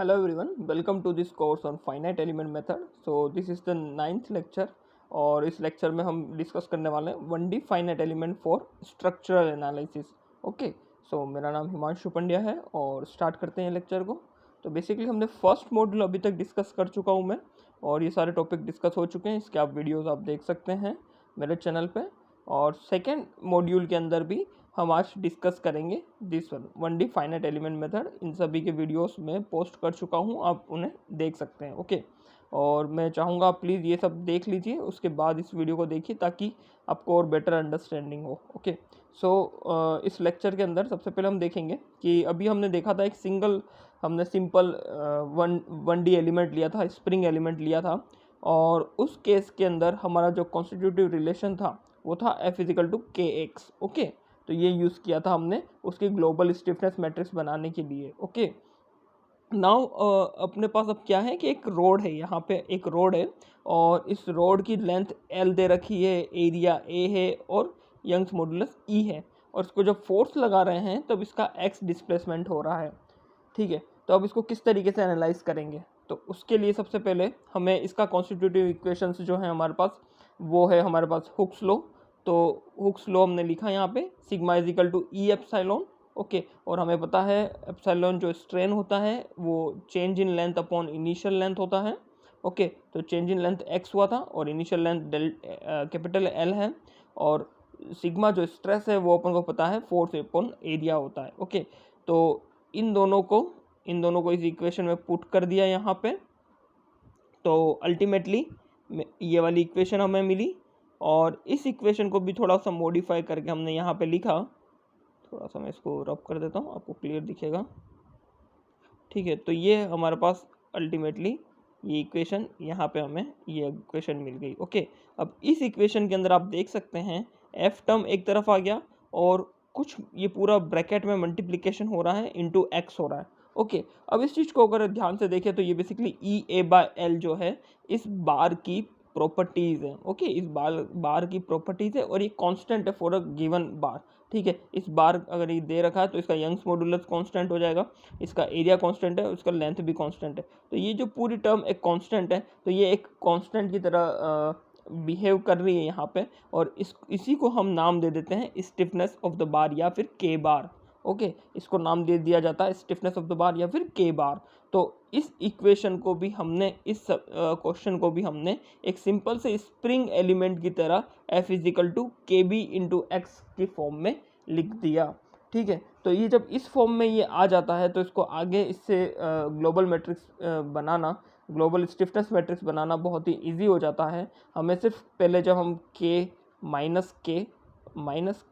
Hello everyone, welcome to this course on finite element method. So this is the 9th lecture और इस lecture में हम discuss करने वाले हैं 1D finite element for structural analysis. Okay, so मेरा नाम हिमांशु पंड्या है और स्टार्ट करते हैं लेक्चर को. तो बेसिकली हमने फर्स्ट मॉड्यूल अभी तक डिस्कस कर चुका हूँ मैं, और ये सारे टॉपिक डिस्कस हो चुके हैं. इसके आप वीडियोस आप देख सकते हैं मेरे चैनल पे. और सेकेंड मॉड्यूल के अंदर भी हम आज डिस्कस करेंगे this one D finite element method. इन सभी के वीडियोस में पोस्ट कर चुका हूँ, आप उन्हें देख सकते हैं. ओके, और मैं चाहूँगा आप प्लीज़ ये सब देख लीजिए, उसके बाद इस वीडियो को देखिए ताकि आपको और बेटर अंडरस्टैंडिंग हो. ओके, सो इस लेक्चर के अंदर सबसे पहले हम देखेंगे कि अभी हमने देखा था हमने सिंपल वन डी एलिमेंट लिया था, स्प्रिंग एलिमेंट लिया था, और उस केस के अंदर हमारा जो कॉन्स्टिट्यूटिव रिलेशन था वो था F इजिकल टू के एक्स. ओके, तो ये यूज़ किया था हमने उसकी ग्लोबल स्टिफनेस मैट्रिक्स बनाने के लिए. ओके, नाउ अपने पास अब क्या है कि एक रोड है, यहाँ पे एक रोड है और इस रोड की लेंथ L दे रखी है, एरिया A है और यंग्स मॉडुलस E है, और इसको जब फोर्स लगा रहे हैं तब इसका x डिस्प्लेसमेंट हो रहा है. ठीक है, तो अब इसको किस तरीके से एनालाइज करेंगे, तो उसके लिए सबसे पहले हमें इसका कॉन्स्टिट्यूटिव इक्वेशंस जो है हमारे पास, वो है हमारे पास हुक्स लॉ. तो हुक्स लॉ हमने लिखा यहाँ पे, sigma is equal to E epsilon. Okay, और हमें पता है एप्सिलॉन जो स्ट्रेन होता है वो change in length upon initial length होता है. ओके, तो चेंज इन लेंथ x हुआ था और इनिशियल लेंथ कैपिटल L है, और सिग्मा जो स्ट्रेस है वो अपन को पता है फोर्स अपॉन एरिया होता है. ओके, तो इन दोनों को इस इक्वेशन में पुट कर दिया यहाँ पे, तो अल्टीमेटली ये वाली इक्वेशन हमें मिली. और इस इक्वेशन को भी थोड़ा सा मॉडिफाई करके हमने यहाँ पे लिखा. थोड़ा सा मैं इसको रब कर देता हूँ, आपको क्लियर दिखेगा. ठीक है, तो ये हमारे पास अल्टीमेटली ये इक्वेशन, यहाँ पे हमें ये इक्वेशन मिल गई. ओके, अब इस इक्वेशन के अंदर आप देख सकते हैं एफ टर्म एक तरफ आ गया और कुछ ये पूरा ब्रैकेट में मल्टीप्लिकेशन हो रहा है इंटू एक्स हो रहा है. ओके, अब इस चीज़ को अगर ध्यान से देखें तो ये basically E A by L जो है इस बार की प्रॉपर्टीज़ है. ओके, इस बार की प्रॉपर्टीज़ है और ये कांस्टेंट है फॉर अ गिवन बार. ठीक है, इस बार अगर ये दे रखा है तो इसका यंग्स मॉडुलस कांस्टेंट हो जाएगा, इसका एरिया कांस्टेंट है, उसका लेंथ भी कांस्टेंट है. तो ये जो पूरी टर्म एक कांस्टेंट है, तो ये एक कांस्टेंट की तरह बिहेव कर रही है यहाँ पे, और इसी को हम नाम दे देते हैं स्टिफनेस ऑफ द बार या फिर के बार. ओके, इसको नाम दे दिया जाता है स्टिफनेस ऑफ द बार या फिर के बार. तो इस इक्वेशन को भी हमने, इस क्वेश्चन को भी हमने एक सिंपल से स्प्रिंग एलिमेंट की तरह F इजिकल टू के बी इंटू एक्स की फॉर्म में लिख दिया. ठीक है, तो ये जब इस फॉर्म में ये आ जाता है तो इसको आगे इससे ग्लोबल मैट्रिक्स बनाना, ग्लोबल स्टिफनेस मैट्रिक्स बनाना बहुत ही इजी हो जाता है. हमें सिर्फ पहले जब हम माइनस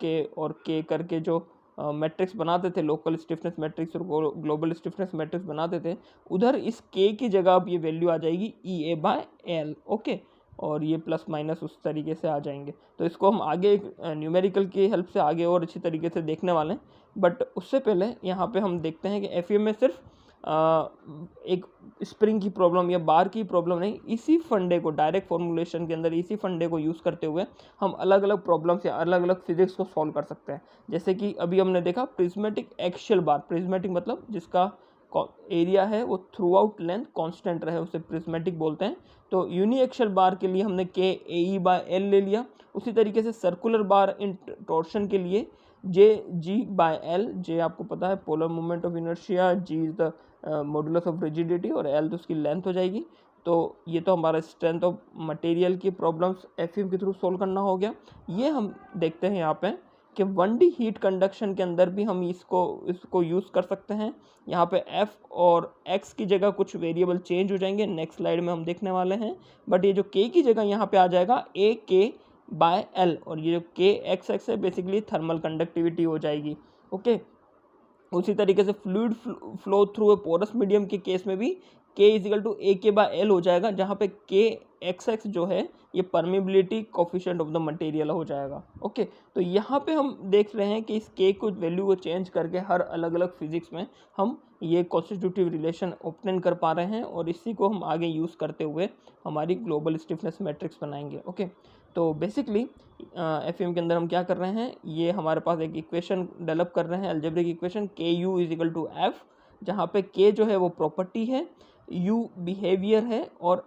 के और के करके जो मैट्रिक्स बनाते थे, लोकल स्टिफनेस मैट्रिक्स और ग्लोबल स्टिफनेस मैट्रिक्स बनाते थे, उधर इस के की जगह अब ये वैल्यू आ जाएगी ई ए बाय एल. ओके, और ये प्लस माइनस उस तरीके से आ जाएंगे. तो इसको हम आगे न्यूमेरिकल की हेल्प से आगे और अच्छी तरीके से देखने वाले हैं. बट उससे पहले यहाँ पे हम देखते हैं कि एफ में सिर्फ एक स्प्रिंग की प्रॉब्लम या बार की प्रॉब्लम नहीं, इसी फंडे को डायरेक्ट फॉर्मुलेशन के अंदर इसी फंडे को यूज़ करते हुए हम अलग अलग प्रॉब्लम्स या अलग अलग फिजिक्स को सॉल्व कर सकते हैं. जैसे कि अभी हमने देखा प्रिज्मेटिक एक्शियल बार, प्रिज्मेटिक मतलब जिसका एरिया है वो थ्रू आउट लेंथ कॉन्स्टेंट रहे, उसे प्रिज्मेटिक बोलते हैं. तो यूनी एक्शियल बार के लिए हमने के ए ई बाय एल ले लिया. उसी तरीके से सर्कुलर बार इन टॉर्शन के लिए जे जी बाय एल, जे आपको पता है polar moment of inertia, G is the modulus of rigidity और एल तो उसकी लेंथ हो जाएगी. तो ये तो हमारा स्ट्रेंथ ऑफ मटेरियल की प्रॉब्लम्स एफईएम के थ्रू सोल्व करना हो गया. ये हम देखते हैं यहाँ पे कि 1D हीट कंडक्शन के अंदर भी हम इसको यूज़ कर सकते हैं. यहाँ पे F और X की जगह कुछ वेरिएबल चेंज हो जाएंगे, नेक्स्ट स्लाइड में हम देखने वाले हैं. बट ये जो K की जगह यहाँ पे आ जाएगा ए के बाय एल, और ये जो के एक्स एक्स है बेसिकली थर्मल कंडक्टिविटी हो जाएगी. ओके, उसी तरीके से fluid flow through a porous medium के केस में भी के इजिकल टू ए के बाय एल हो जाएगा, जहाँ पे के एक्स एक्स जो है ये permeability coefficient of the material हो जाएगा. ओके, तो यहाँ पे हम देख रहे हैं कि इस के को वैल्यू को चेंज करके हर अलग अलग फिजिक्स में हम ये कॉन्स्टिट्यूटिव रिलेशन ऑब्टेन कर पा रहे हैं, और इसी को हम आगे यूज़ करते हुए हमारी ग्लोबल स्टिफनेस मैट्रिक्स बनाएंगे. ओके, तो बेसिकली एफईएम के अंदर हम क्या कर रहे हैं, ये हमारे पास एक इक्वेशन डेवलप कर रहे हैं, algebraic equation K u is equal to F जहाँ पे के जो है वो प्रॉपर्टी है, यू बिहेवियर है और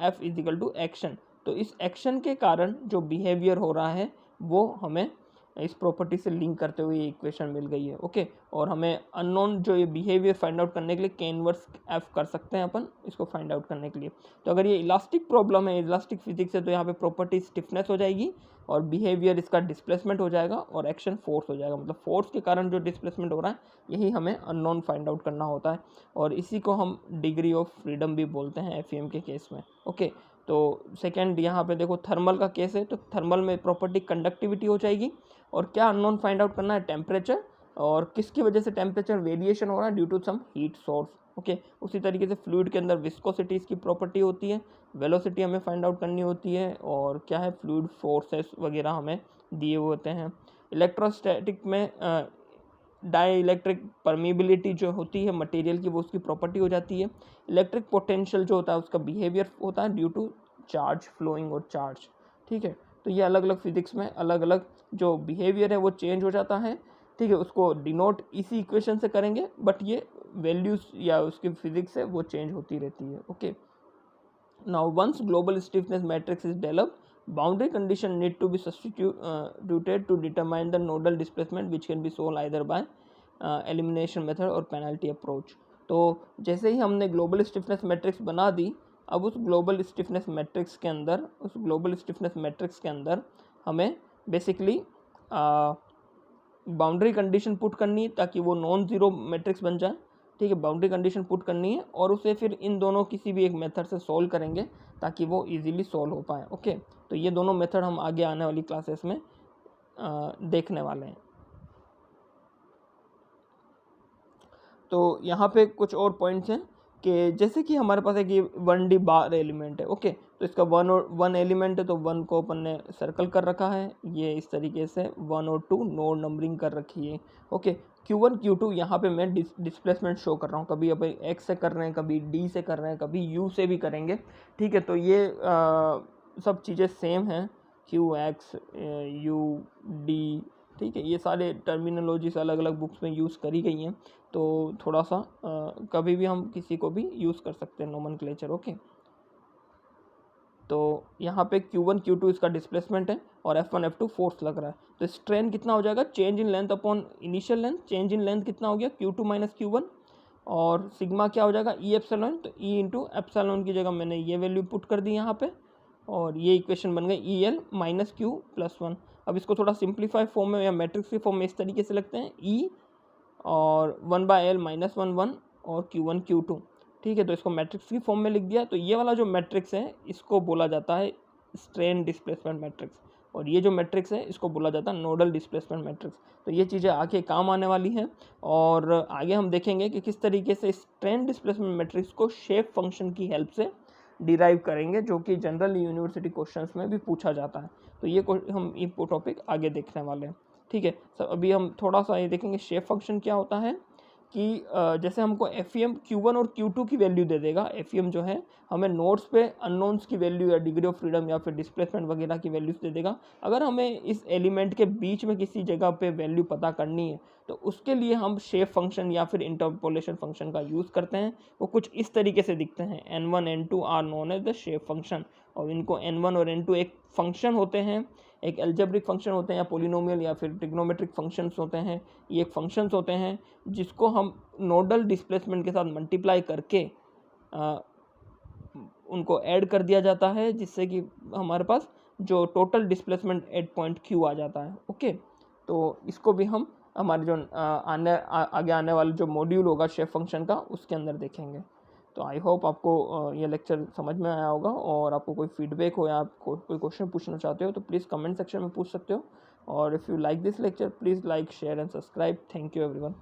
F is equal to action. तो इस एक्शन के कारण जो बिहेवियर हो रहा है वो हमें इस प्रॉपर्टी से लिंक करते हुए ये इक्वेशन मिल गई है। ओके, और हमें अननोन जो ये बिहेवियर फाइंड आउट करने के लिए के इनवर्स एफ कर सकते हैं अपन इसको फाइंड आउट करने के लिए। तो अगर ये इलास्टिक प्रॉब्लम है, इलास्टिक फिजिक्स है, तो यहाँ पे प्रॉपर्टी स्टिफनेस हो जाएगी और बिहेवियर इसका डिस्प्लेसमेंट हो जाएगा और एक्शन फोर्स हो जाएगा। मतलब फोर्स के कारण जो डिस्प्लेसमेंट हो रहा है यही हमें अननोन फाइंड आउट करना होता है और इसी को हम डिग्री ऑफ फ्रीडम भी बोलते हैं एफईएम के केस में। ओके, तो सेकेंड यहाँ पे देखो थर्मल का केस है, तो थर्मल में प्रॉपर्टी कंडक्टिविटी हो जाएगी और क्या अननोन फाइंड आउट करना है, टेम्परेचर, और किसकी वजह से टेम्परेचर वेरिएशन हो रहा है, due to some heat source. Okay, उसी तरीके से फ्लूइड के अंदर विस्कोसिटी इसकी प्रॉपर्टी होती है, वेलोसिटी हमें फाइंड आउट करनी होती है और क्या है फ्लूइड फोर्सेस वगैरह हमें दिए हुए होते हैं। इलेक्ट्रोस्टैटिक में डाई इलेक्ट्रिक परमिबिलिटी जो होती है मटेरियल की वो उसकी प्रॉपर्टी हो जाती है। इलेक्ट्रिक पोटेंशियल जो होता है उसका बिहेवियर होता है ड्यू टू चार्ज फ्लोइंग और चार्ज। ठीक है, तो ये अलग अलग फिजिक्स में अलग अलग जो बिहेवियर है वो चेंज हो जाता है। ठीक है, उसको डिनोट इसी इक्वेशन से करेंगे बट ये वैल्यूज या उसकी फिजिक्स है वो चेंज होती रहती है। Okay, now once global stiffness matrix is developed, boundary condition need to be substituted to determine the nodal displacement which can be solved either by elimination method और penalty approach। तो जैसे ही हमने global stiffness matrix बना दी, अब उस global stiffness matrix के अंदर हमें बेसिकली बाउंड्री कंडीशन पुट करनी है ताकि वो नॉन ज़ीरो मैट्रिक्स बन जाए। ठीक है, बाउंड्री कंडीशन पुट करनी है और उसे फिर इन दोनों किसी भी एक मेथड से सॉल्व करेंगे ताकि वो इजीली सॉल्व हो पाए। ओके, तो ये दोनों मेथड हम आगे आने वाली क्लासेस में देखने वाले हैं। तो यहाँ पे कुछ और पॉइंट्स हैं कि जैसे कि हमारे पास है कि 1D बार एलिमेंट है। ओके, तो इसका वन एलिमेंट है तो 1 को अपन ने सर्कल कर रखा है, ये इस तरीके से 1 और 2 नोड नंबरिंग कर रखी है। ओके, Q1 Q2 यहाँ पे मैं डिस्प्लेसमेंट शो कर रहा हूँ, कभी अपन X से कर रहे हैं, कभी D से कर रहे हैं, कभी U से भी करेंगे। ठीक है, तो ये सब चीज़ें सेम हैं, QX U D। ठीक है, ये सारे टर्मिनोलॉजीज अलग अलग बुक्स में यूज़ करी गई हैं, तो थोड़ा सा कभी भी हम किसी को भी यूज़ कर सकते हैं नोमेनक्लेचर। ओके, तो यहाँ पे Q1 Q2 इसका डिस्प्लेसमेंट है और F1 F2 फोर्स लग रहा है। तो स्ट्रेन कितना हो जाएगा, change in length upon initial length, change in length कितना हो गया Q2 माइनस Q1 और सिग्मा क्या हो जाएगा E एप्सिलॉन। तो E इंटू एप्सिलॉन की जगह मैंने ये वैल्यू पुट कर दी यहाँ पे और ये इक्वेशन बन गई EL माइनस Q प्लस 1। अब इसको थोड़ा सिंप्लीफाई फॉर्म में या मैट्रिक्स की फॉर्म में इस तरीके से लगते हैं, E और 1/L माइनस 1 1 और Q1 Q2। ठीक है, तो इसको मैट्रिक्स की फॉर्म में लिख दिया। तो ये वाला जो मैट्रिक्स है इसको बोला जाता है स्ट्रेन डिस्प्लेसमेंट मैट्रिक्स और ये जो मैट्रिक्स है इसको बोला जाता है नोडल डिस्प्लेसमेंट मैट्रिक्स। तो ये चीज़ें आगे काम आने वाली हैं और आगे हम देखेंगे कि किस तरीके से स्ट्रेन डिस्प्लेसमेंट मैट्रिक्स को शेप फंक्शन की हेल्प से डिराइव करेंगे, जो कि जनरल यूनिवर्सिटी क्वेश्चंस में भी पूछा जाता है। तो ये हम ये टॉपिक आगे देखने वाले हैं। ठीक है, सर अभी हम थोड़ा सा ये देखेंगे शेप फंक्शन क्या होता है कि जैसे हमको एफईएम Q1 और Q2 की वैल्यू दे देगा। एफईएम जो है हमें नोड्स पे अननोन्स की वैल्यू या डिग्री ऑफ फ्रीडम या फिर डिस्प्लेसमेंट वगैरह की वैल्यूज दे देगा। अगर हमें इस एलिमेंट के बीच में किसी जगह पे वैल्यू पता करनी है तो उसके लिए हम शेप फंक्शन या फिर इंटरपोलेशन फंक्शन का यूज़ करते हैं। वो कुछ इस तरीके से दिखते हैं, N1 N2 are known as the shape function. और इनको N1 और N2 एक फंक्शन होते हैं, एक एल्जेब्रिक फंक्शन होते हैं या पोलिनोमियल या फिर ट्रिग्नोमेट्रिक फंक्शंस होते हैं। ये एक फंक्शंस होते हैं जिसको हम नोडल डिस्प्लेसमेंट के साथ मल्टीप्लाई करके उनको ऐड कर दिया जाता है, जिससे कि हमारे पास जो total displacement eight point Q आ जाता है। ओके, तो इसको भी हम हमारे जो आगे आने वाले जो मॉड्यूल होगा शेप फंक्शन का उसके अंदर देखेंगे। तो आई होप आपको ये लेक्चर समझ में आया होगा और आपको कोई फीडबैक हो या आप कोई क्वेश्चन पूछना चाहते हो तो प्लीज़ कमेंट सेक्शन में पूछ सकते हो। और if you like this lecture please like share and subscribe. Thank you everyone.